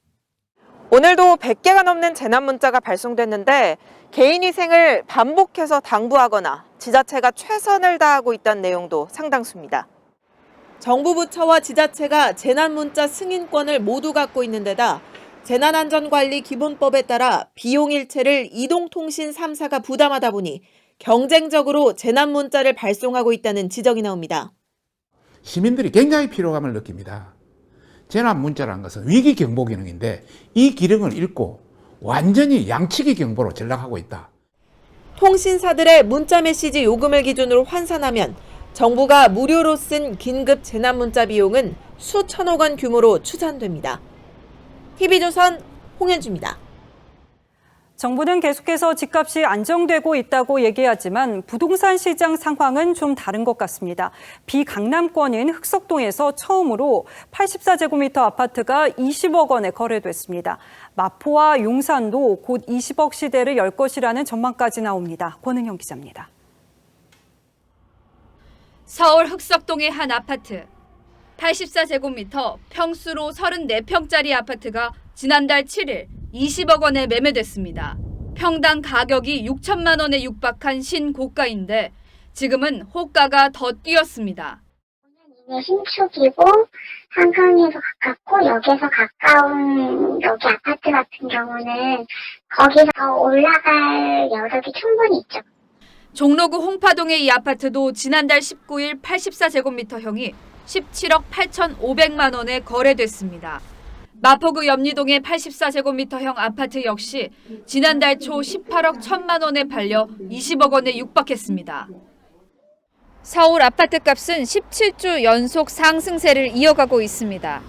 오늘도 100개가 넘는 재난 문자가 발송됐는데 개인위생을 반복해서 당부하거나 지자체가 최선을 다하고 있다는 내용도 상당수입니다. 정부 부처와 지자체가 재난 문자 승인권을 모두 갖고 있는 데다 재난안전관리기본법에 따라 비용 일체를 이동통신 3사가 부담하다 보니 경쟁적으로 재난 문자를 발송하고 있다는 지적이 나옵니다. 시민들이 굉장히 피로감을 느낍니다. 재난 문자라는 것은 위기 경보 기능인데 이 기능을 잃고 완전히 양치기 경보로 전락하고 있다. 통신사들의 문자 메시지 요금을 기준으로 환산하면 정부가 무료로 쓴 긴급 재난 문자 비용은 수천억 원 규모로 추산됩니다. TV조선 홍현주입니다. 정부는 계속해서 집값이 안정되고 있다고 얘기하지만 부동산 시장 상황은 좀 다른 것 같습니다. 비강남권인 흑석동에서 처음으로 84제곱미터 아파트가 20억 원에 거래됐습니다. 마포와 용산도 곧 20억 시대를 열 것이라는 전망까지 나옵니다. 권은영 기자입니다. 서울 흑석동의 한 아파트. 84제곱미터 평수로 34평짜리 아파트가 지난달 7일 20억 원에 매매됐습니다. 평당 가격이 6천만 원에 육박한 신고가인데 지금은 호가가 더 뛰었습니다. 신축이고 한강에서 가깝고 역에서 가까운 여기 아파트 같은 경우는 거기서 더 올라갈 여력이 충분히 있죠. 종로구 홍파동의 이 아파트도 지난달 19일 84제곱미터형이 17억 8,500만 원에 거래됐습니다. 마포구 염리동의 84제곱미터형 아파트 역시 지난달 초 18억 1천만 원에 팔려 20억 원에 육박했습니다. 서울 아파트값은 17주 연속 상승세를 이어가고 있습니다.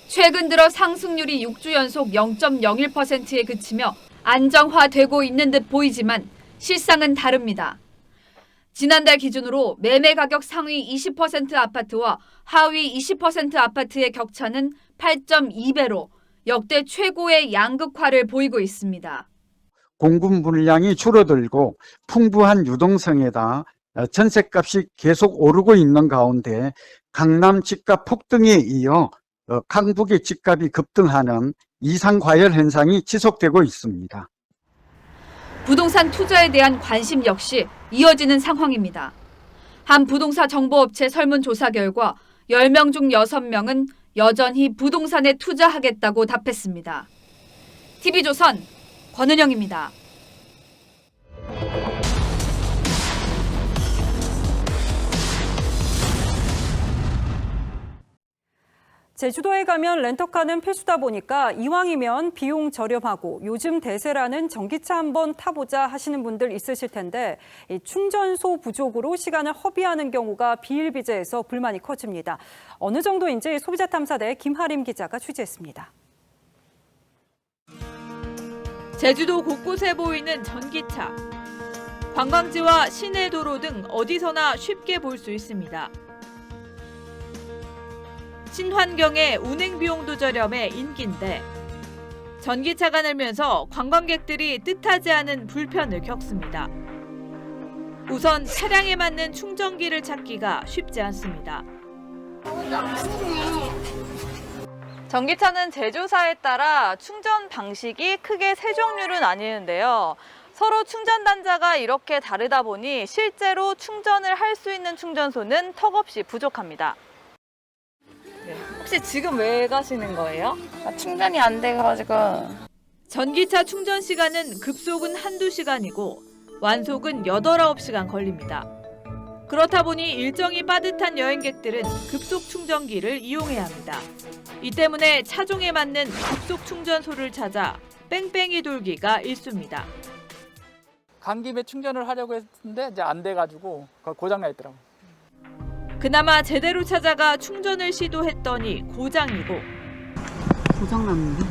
최근 들어 상승률이 6주 연속 0.01%에 그치며 안정화되고 있는 듯 보이지만 실상은 다릅니다. 지난달 기준으로 매매 가격 상위 20% 아파트와 하위 20% 아파트의 격차는 8.2배로 역대 최고의 양극화를 보이고 있습니다. 공급 물량이 줄어들고 풍부한 유동성에다 전셋값이 계속 오르고 있는 가운데 강남 집값 폭등에 이어 강북의 집값이 급등하는 이상과열 현상이 지속되고 있습니다. 부동산 투자에 대한 관심 역시 이어지는 상황입니다. 한 부동산 정보업체 설문조사 결과 10명 중 6명은 여전히 부동산에 투자하겠다고 답했습니다. TV조선 권은영입니다. 제주도에 가면 렌터카는 필수다 보니까 이왕이면 비용 저렴하고 요즘 대세라는 전기차 한번 타보자 하시는 분들 있으실 텐데 이 충전소 부족으로 시간을 허비하는 경우가 비일비재해서 불만이 커집니다. 어느 정도인지 소비자탐사대 김하림 기자가 취재했습니다. 제주도 곳곳에 보이는 전기차. 관광지와 시내 도로 등 어디서나 쉽게 볼 수 있습니다. 친환경에 운행 비용도 저렴해 인기인데 전기차가 늘면서 관광객들이 뜻하지 않은 불편을 겪습니다. 우선 차량에 맞는 충전기를 찾기가 쉽지 않습니다. 전기차는 제조사에 따라 충전 방식이 크게 세 종류로 나뉘는데요. 서로 충전 단자가 이렇게 다르다 보니 실제로 충전을 할 수 있는 충전소는 턱없이 부족합니다. 네, 혹시 지금 왜 가시는 거예요? 충전이 안 돼가지고. 전기차 충전 시간은 급속은 한두 시간이고 완속은 8, 9시간 걸립니다. 그렇다 보니 일정이 빠듯한 여행객들은 급속 충전기를 이용해야 합니다. 이 때문에 차종에 맞는 급속 충전소를 찾아 뺑뺑이 돌기가 일쑤입니다. 간 김에 충전을 하려고 했는데 이제 안 돼가지고 고장나 있더라고요. 그나마 제대로 찾아가 충전을 시도했더니 고장이고 고장났는데?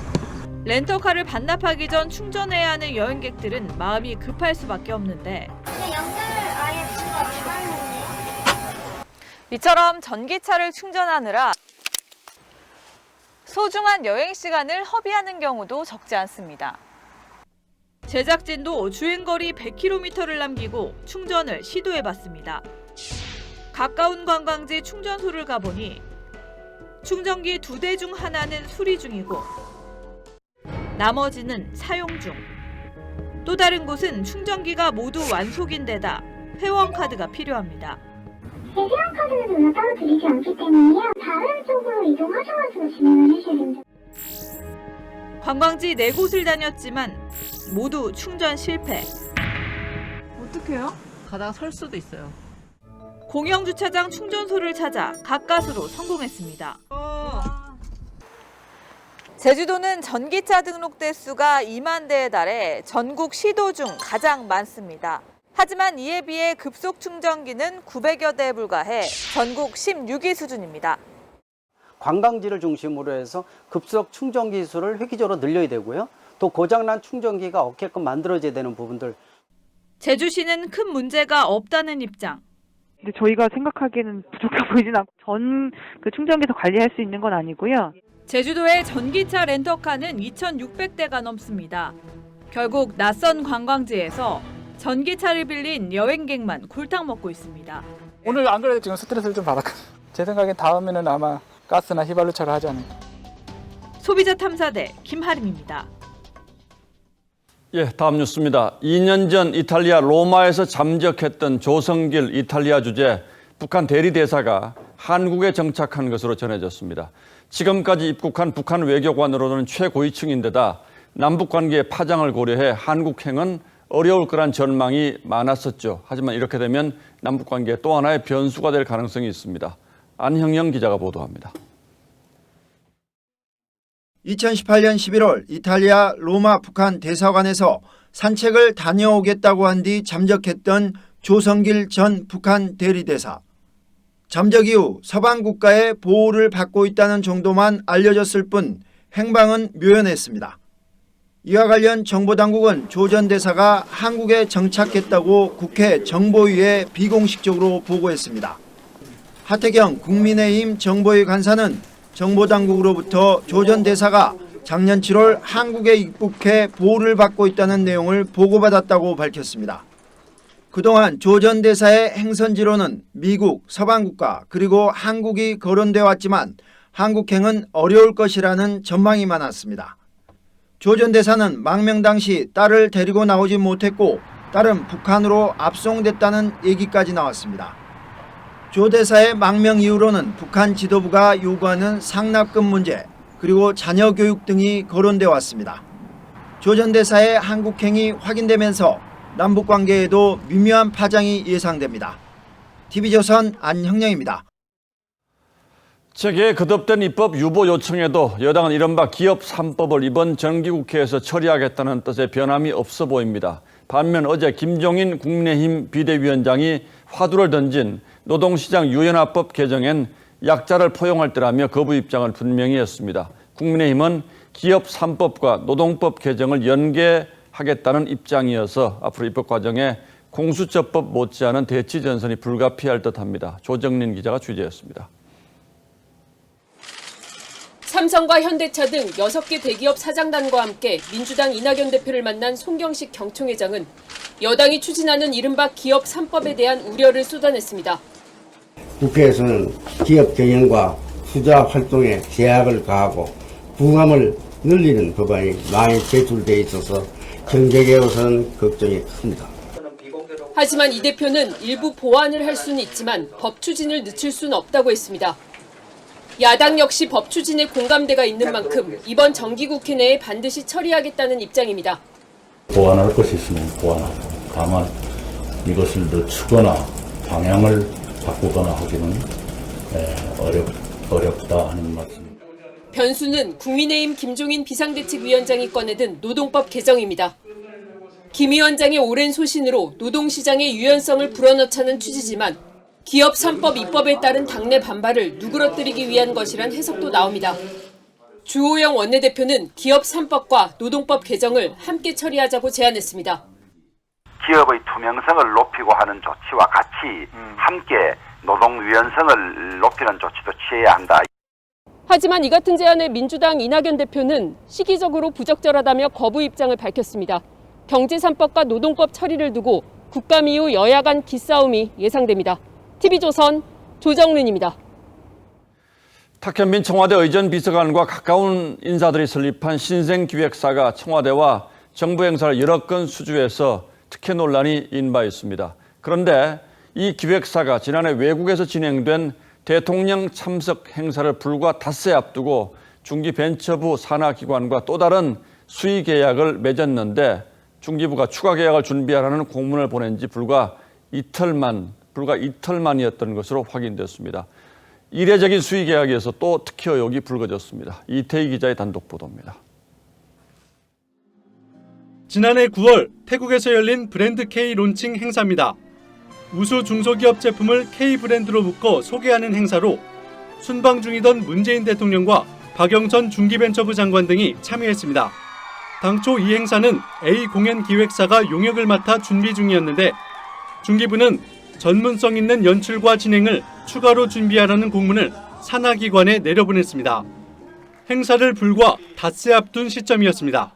렌터카를 반납하기 전 충전해야 하는 여행객들은 마음이 급할 수밖에 없는데 이처럼 전기차를 충전하느라 소중한 여행 시간을 허비하는 경우도 적지 않습니다. 제작진도 주행거리 100km를 남기고 충전을 시도해봤습니다. 가까운 관광지 충전소를 가보니 충전기 2대 중 하나는 수리 중이고 나머지는 사용 중. 또 다른 곳은 충전기가 모두 완속인 데다 회원카드가 필요합니다. 회원카드는 저희가 따로 드리지 않기 때문에요. 다른 쪽으로 이동하셔가지고 진행을 하셔야 됩니다. 관광지 4곳을 다녔지만 모두 충전 실패. 어떡해요? 가다가 설 수도 있어요. 공영주차장 충전소를 찾아 가까스로 성공했습니다. 제주도는 전기차 등록 대수가 2만 대에 달해 전국 시도 중 가장 많습니다. 하지만 이에 비해 급속 충전기는 900여 대에 불과해 전국 16위 수준입니다. 관광지를 중심으로 해서 급속 충전 기술을 획기적으로 늘려야 되고요. 또 고장난 충전기가 없게끔 만들어져야 되는 부분들. 제주시는 큰 문제가 없다는 입장. 근데 저희가 생각하기에는 부족해 보이진 않고 전 충전기에서 관리할 수 있는 건 아니고요. 제주도의 전기차 렌터카는 2,600대가 넘습니다. 결국 낯선 관광지에서 전기차를 빌린 여행객만 골탕 먹고 있습니다. 오늘 안 그래도 지금 스트레스를 좀 받았거든요. 제 생각엔 다음에는 아마 가스나 휘발유차를 하지 않을까. 소비자 탐사대 김하림입니다. 예, 다음 뉴스입니다. 2년 전 이탈리아 로마에서 잠적했던 조성길 이탈리아 주재 북한 대리대사가 한국에 정착한 것으로 전해졌습니다. 지금까지 입국한 북한 외교관으로는 최고위층인데다 남북관계의 파장을 고려해 한국행은 어려울 거란 전망이 많았었죠. 하지만 이렇게 되면 남북관계에 또 하나의 변수가 될 가능성이 있습니다. 안형영 기자가 보도합니다. 2018년 11월 이탈리아 로마 북한 대사관에서 산책을 다녀오겠다고 한 뒤 잠적했던 조성길 전 북한 대리대사. 잠적 이후 서방 국가의 보호를 받고 있다는 정도만 알려졌을 뿐 행방은 묘연했습니다. 이와 관련 정보당국은 조 전 대사가 한국에 정착했다고 국회 정보위에 비공식적으로 보고했습니다. 하태경 국민의힘 정보위 간사는 정보당국으로부터 조 전 대사가 작년 7월 한국에 입국해 보호를 받고 있다는 내용을 보고받았다고 밝혔습니다. 그동안 조 전 대사의 행선지로는 미국, 서방국가 그리고 한국이 거론돼 왔지만 한국행은 어려울 것이라는 전망이 많았습니다. 조 전 대사는 망명 당시 딸을 데리고 나오지 못했고 딸은 북한으로 압송됐다는 얘기까지 나왔습니다. 조 대사의 망명 이후로는 북한 지도부가 요구하는 상납금 문제 그리고 자녀 교육 등이 거론돼 왔습니다. 조 전 대사의 한국행이 확인되면서 남북 관계에도 미묘한 파장이 예상됩니다. TV조선 안형령입니다. 재계의 거듭된 입법 유보 요청에도 여당은 이른바 기업 3법을 이번 정기국회에서 처리하겠다는 뜻의 변함이 없어 보입니다. 반면 어제 김종인 국민의힘 비대위원장이 화두를 던진 노동시장 유연화법 개정엔 약자를 포용할 때라며 거부 입장을 분명히 했습니다. 국민의힘은 기업 3법과 노동법 개정을 연계하겠다는 입장이어서 앞으로 입법 과정에 공수처법 못지않은 대치 전선이 불가피할 듯합니다. 조정린 기자가 취재했습니다. 삼성과 현대차 등 6개 대기업 사장단과 함께 민주당 이낙연 대표를 만난 송경식 경총회장은 여당이 추진하는 이른바 기업 3법에 대한 우려를 쏟아냈습니다. 국회에서는 기업 경영과 투자 활동에 제약을 가하고 부담을 늘리는 법안이 많이 제출돼 있어서 경제계로서는 걱정이 큽니다. 하지만 이 대표는 일부 보완을 할 수는 있지만 법 추진을 늦출 수는 없다고 했습니다. 야당 역시 법 추진에 공감대가 있는 만큼 이번 정기국회 내에 반드시 처리하겠다는 입장입니다. 보완할 것이 있으면 보완하고 다만 이것을 늦추거나 방향을 바꾸거나 하기는 어렵다 하는 말씀입니다. 변수는 국민의힘 김종인 비상대책위원장이 꺼내든 노동법 개정입니다. 김 위원장의 오랜 소신으로 노동시장의 유연성을 불어넣자는 취지지만 기업 3법 입법에 따른 당내 반발을 누그러뜨리기 위한 것이란 해석도 나옵니다. 주호영 원내대표는 기업 3법과 노동법 개정을 함께 처리하자고 제안했습니다. 기업의 투명성을 높이고 하는 조치와 같이 함께 노동 유연성을 높이는 조치도 취해야 한다. 하지만 이 같은 제안에 민주당 이낙연 대표는 시기적으로 부적절하다며 거부 입장을 밝혔습니다. 경제 3법과 노동법 처리를 두고 국감 이후 여야 간 기싸움이 예상됩니다. TV조선 조정른입니다. 탁현민 청와대 의전 비서관과 가까운 인사들이 설립한 신생기획사가 청와대와 정부 행사를 여러 건 수주해서 특혜 논란이 인바했습니다. 그런데 이 기획사가 지난해 외국에서 진행된 대통령 참석 행사를 불과 닷새 앞두고 중기벤처부 산하기관과 또 다른 수의 계약을 맺었는데 중기부가 추가 계약을 준비하라는 공문을 보낸 지 불과 이틀만이었던 것으로 확인됐습니다. 이례적인 수의 계약에서 또 특혜 의혹이 불거졌습니다. 이태희 기자의 단독 보도입니다. 지난해 9월 태국에서 열린 브랜드 K 론칭 행사입니다. 우수 중소기업 제품을 K 브랜드로 묶어 소개하는 행사로 순방 중이던 문재인 대통령과 박영선 중기벤처부 장관 등이 참여했습니다. 당초 이 행사는 A 공연 기획사가 용역을 맡아 준비 중이었는데 중기부는 전문성 있는 연출과 진행을 추가로 준비하라는 공문을 산하기관에 내려보냈습니다. 행사를 불과 닷새 앞둔 시점이었습니다.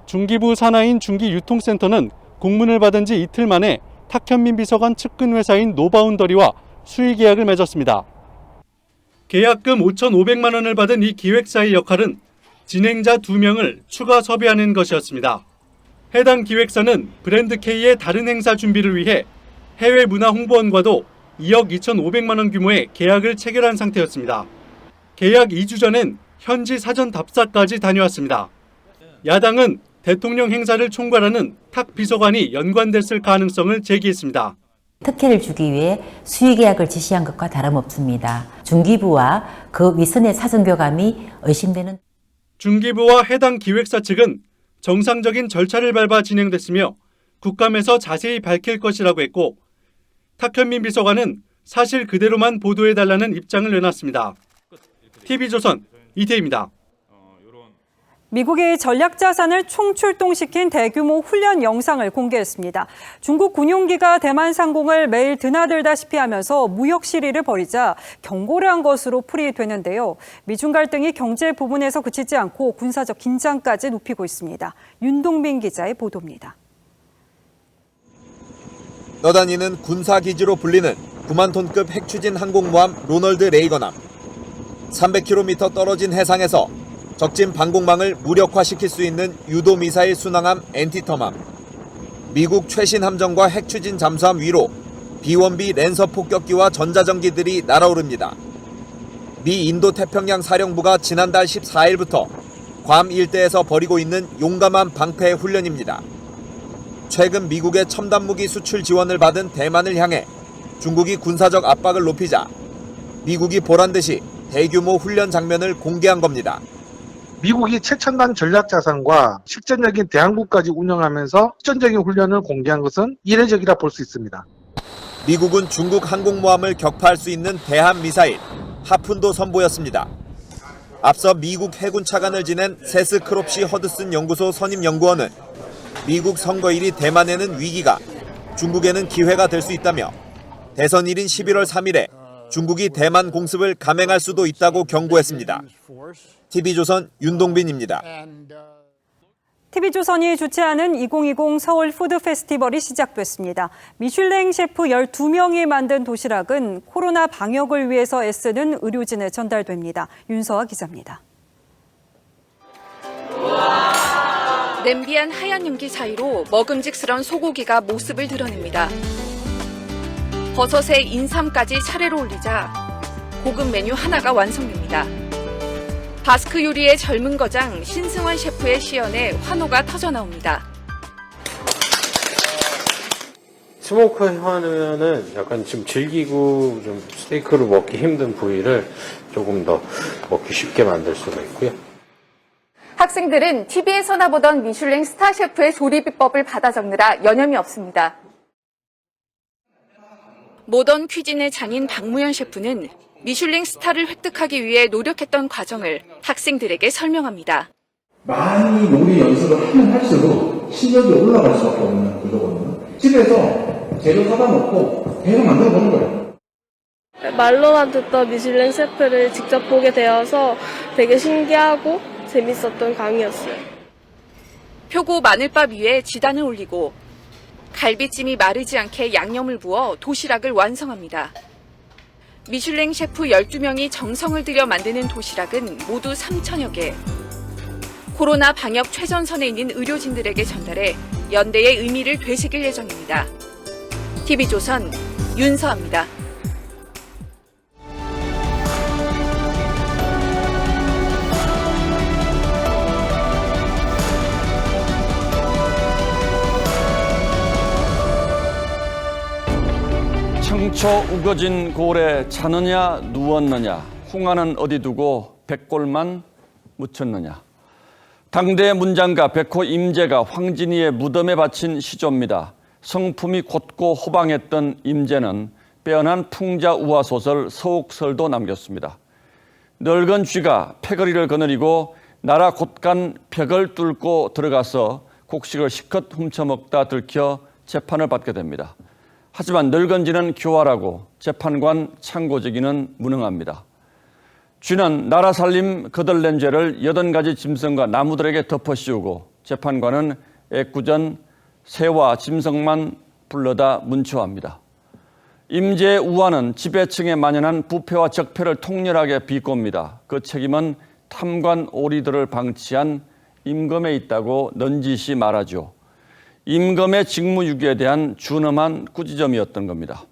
중기부 산하인 중기유통센터는 공문을 받은 지 이틀 만에 탁현민 비서관 측근 회사인 노바운더리와 수의 계약을 맺었습니다. 계약금 5,500만 원을 받은 이 기획사의 역할은 진행자 2명을 추가 섭외하는 것이었습니다. 해당 기획사는 브랜드 K의 다른 행사 준비를 위해 해외 문화 홍보원과도 2억 2,500만 원 규모의 계약을 체결한 상태였습니다. 계약 2주 전엔 현지 사전 답사까지 다녀왔습니다. 야당은 대통령 행사를 총괄하는 탁 비서관이 연관됐을 가능성을 제기했습니다. 특혜를 주기 위해 수의 계약을 지시한 것과 다름없습니다. 중기부와 그 윗선의 사전 교감이 의심되는. 중기부와 해당 기획사 측은 정상적인 절차를 밟아 진행됐으며 국감에서 자세히 밝힐 것이라고 했고 탁현민 비서관은 사실 그대로만 보도해달라는 입장을 내놨습니다. TV조선 이태희입니다. 미국이 전략자산을 총출동시킨 대규모 훈련 영상을 공개했습니다. 중국 군용기가 대만 상공을 매일 드나들다시피 하면서 무역 시리를 벌이자 경고를 한 것으로 풀이되는데요. 미중 갈등이 경제 부분에서 그치지 않고 군사적 긴장까지 높이고 있습니다. 윤동빈 기자의 보도입니다. 여단위는 군사기지로 불리는 9만 톤급 핵추진 항공모함 로널드 레이건함. 300km 떨어진 해상에서 적진 방공망을 무력화시킬 수 있는 유도미사일 순항함 엔티텀함, 미국 최신 함정과 핵추진 잠수함 위로 B-1B 랜서 폭격기와 전자전기들이 날아오릅니다. 미 인도태평양 사령부가 지난달 14일부터 괌 일대에서 벌이고 있는 용감한 방패 훈련입니다. 최근 미국의 첨단 무기 수출 지원을 받은 대만을 향해 중국이 군사적 압박을 높이자 미국이 보란듯이 대규모 훈련 장면을 공개한 겁니다. 미국이 최첨단 전략자산과 실전적인 대항국까지 운영하면서 실전적인 훈련을 공개한 것은 이례적이라 볼 수 있습니다. 미국은 중국 항공모함을 격파할 수 있는 대한미사일 하푼도 선보였습니다. 앞서 미국 해군 차관을 지낸 세스 크롭시 허드슨 연구소 선임 연구원은 미국 선거일이 대만에는 위기가, 중국에는 기회가 될 수 있다며 대선일인 11월 3일에 중국이 대만 공습을 감행할 수도 있다고 경고했습니다. TV조선 윤동빈입니다. TV조선이 주최하는 2020 서울 푸드 페스티벌이 시작됐습니다. 미슐랭 셰프 12명이 만든 도시락은 코로나 방역을 위해서 애쓰는 의료진에 전달됩니다. 윤서아 기자입니다. 냄비한 하얀 윤기 사이로 먹음직스런 소고기가 모습을 드러냅니다. 버섯에 인삼까지 차례로 올리자 고급 메뉴 하나가 완성됩니다. 바스크 요리의 젊은 거장 신승환 셰프의 시연에 환호가 터져나옵니다. 스모크 하면은 약간 좀 질기고 좀 스테이크로 먹기 힘든 부위를 조금 더 먹기 쉽게 만들 수가 있고요. 학생들은 TV에서나 보던 미슐랭 스타 셰프의 조리 비법을 받아 적느라 여념이 없습니다. 모던 퀴진의 장인 박무현 셰프는 미슐랭 스타를 획득하기 위해 노력했던 과정을 학생들에게 설명합니다. 많이 요리 연습을 하면 할수록 실력이 올라갈 수밖에 없는 구조거든요. 집에서 재료 사다 놓고 계속 만들어 보는 거예요. 말로만 듣던 미슐랭 셰프를 직접 보게 되어서 되게 신기하고 재밌었던 강의였어요. 표고 마늘밥 위에 지단을 올리고 갈비찜이 마르지 않게 양념을 부어 도시락을 완성합니다. 미슐랭 셰프 12명이 정성을 들여 만드는 도시락은 모두 3,000여 개. 코로나 방역 최전선에 있는 의료진들에게 전달해 연대의 의미를 되새길 예정입니다. TV조선 윤서아입니다. 청초 우거진 고을에 차느냐 누웠느냐, 홍화는 어디 두고 백골만 묻혔느냐. 당대의 문장가 백호 임제가 황진이의 무덤에 바친 시조입니다. 성품이 곧고 호방했던 임제는 빼어난 풍자 우화 소설 서옥설도 남겼습니다. 늙은 쥐가 패거리를 거느리고 나라 곳간 벽을 뚫고 들어가서 곡식을 실컷 훔쳐먹다 들켜 재판을 받게 됩니다. 하지만 늙은 쥐는 교활하고 재판관 창고지기는 무능합니다. 쥐는 나라 살림 거덜낸 죄를 80가지 짐승과 나무들에게 덮어 씌우고 재판관은 애꿎은 새와 짐승만 불러다 문초합니다. 임제의 우화는 지배층에 만연한 부패와 적폐를 통렬하게 비꼽니다. 그 책임은 탐관 오리들을 방치한 임금에 있다고 넌지시 말하죠. 임금의 직무유기에 대한 준엄한 꾸지점이었던 겁니다.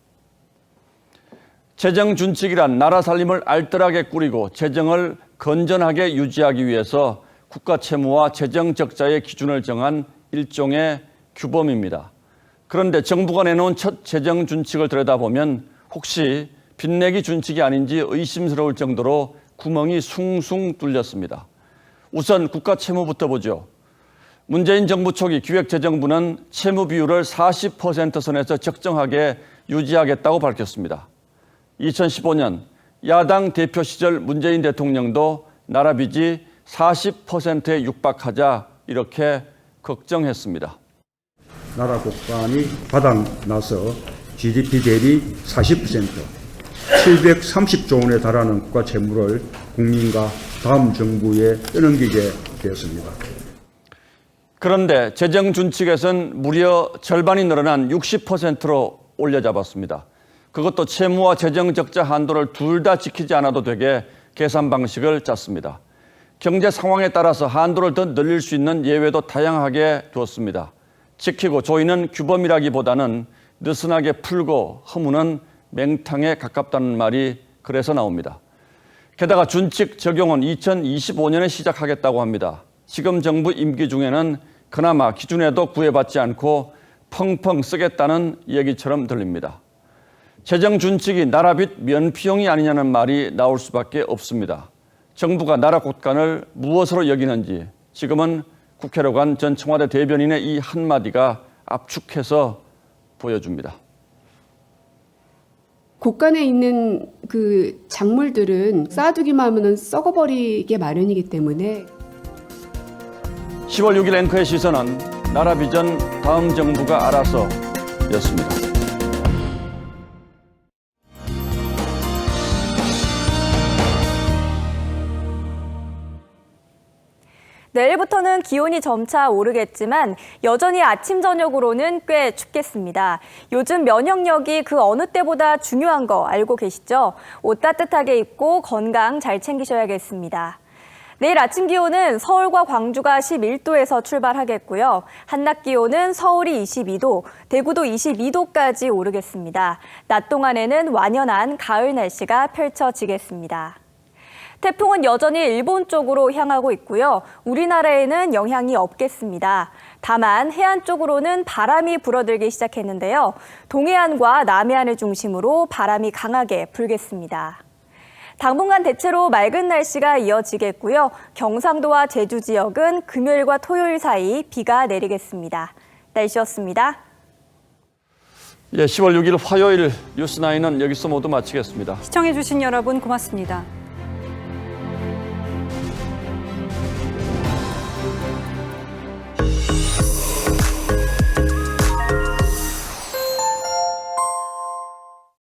재정준칙이란 나라 살림을 알뜰하게 꾸리고 재정을 건전하게 유지하기 위해서 국가채무와 재정적자의 기준을 정한 일종의 규범입니다. 그런데 정부가 내놓은 첫 재정준칙을 들여다보면 혹시 빚내기 준칙이 아닌지 의심스러울 정도로 구멍이 숭숭 뚫렸습니다. 우선 국가채무부터 보죠. 문재인 정부 초기 기획재정부는 채무 비율을 40% 선에서 적정하게 유지하겠다고 밝혔습니다. 2015년 야당 대표 시절 문재인 대통령도 나라 빚이 40%에 육박하자 이렇게 걱정했습니다. 나라 국간이 바닥나서 GDP 대비 40%, 730조 원에 달하는 국가 채무를 국민과 다음 정부에 떠넘기게 되었습니다. 그런데 재정준칙에서는 무려 절반이 늘어난 60%로 올려잡았습니다. 그것도 채무와 재정적자 한도를 둘 다 지키지 않아도 되게 계산 방식을 짰습니다. 경제 상황에 따라서 한도를 더 늘릴 수 있는 예외도 다양하게 두었습니다. 지키고 조이는 규범이라기보다는 느슨하게 풀고 허무는 맹탕에 가깝다는 말이 그래서 나옵니다. 게다가 준칙 적용은 2025년에 시작하겠다고 합니다. 지금 정부 임기 중에는 그나마 기준에도 구애받지 않고 펑펑 쓰겠다는 얘기처럼 들립니다. 재정 준칙이 나라빚 면피용이 아니냐는 말이 나올 수밖에 없습니다. 정부가 나라 곳간을 무엇으로 여기는지 지금은 국회로 간 전 청와대 대변인의 이 한마디가 압축해서 보여줍니다. 곳간에 있는 그 작물들은 쌓아두기만 하면 썩어버리게 마련이기 때문에 10월 6일 앵커의 시선은 나라 비전 다음 정부가 알아서 였습니다. 내일부터는 기온이 점차 오르겠지만 여전히 아침, 저녁으로는 꽤 춥겠습니다. 요즘 면역력이 그 어느 때보다 중요한 거 알고 계시죠? 옷 따뜻하게 입고 건강 잘 챙기셔야겠습니다. 내일 아침 기온은 서울과 광주가 11도에서 출발하겠고요. 한낮 기온은 서울이 22도, 대구도 22도까지 오르겠습니다. 낮 동안에는 완연한 가을 날씨가 펼쳐지겠습니다. 태풍은 여전히 일본 쪽으로 향하고 있고요. 우리나라에는 영향이 없겠습니다. 다만 해안 쪽으로는 바람이 불어들기 시작했는데요. 동해안과 남해안을 중심으로 바람이 강하게 불겠습니다. 당분간 대체로 맑은 날씨가 이어지겠고요. 경상도와 제주 지역은 금요일과 토요일 사이 비가 내리겠습니다. 날씨였습니다. 10월 6일 화요일 뉴스9은 여기서 모두 마치겠습니다. 시청해주신 여러분 고맙습니다.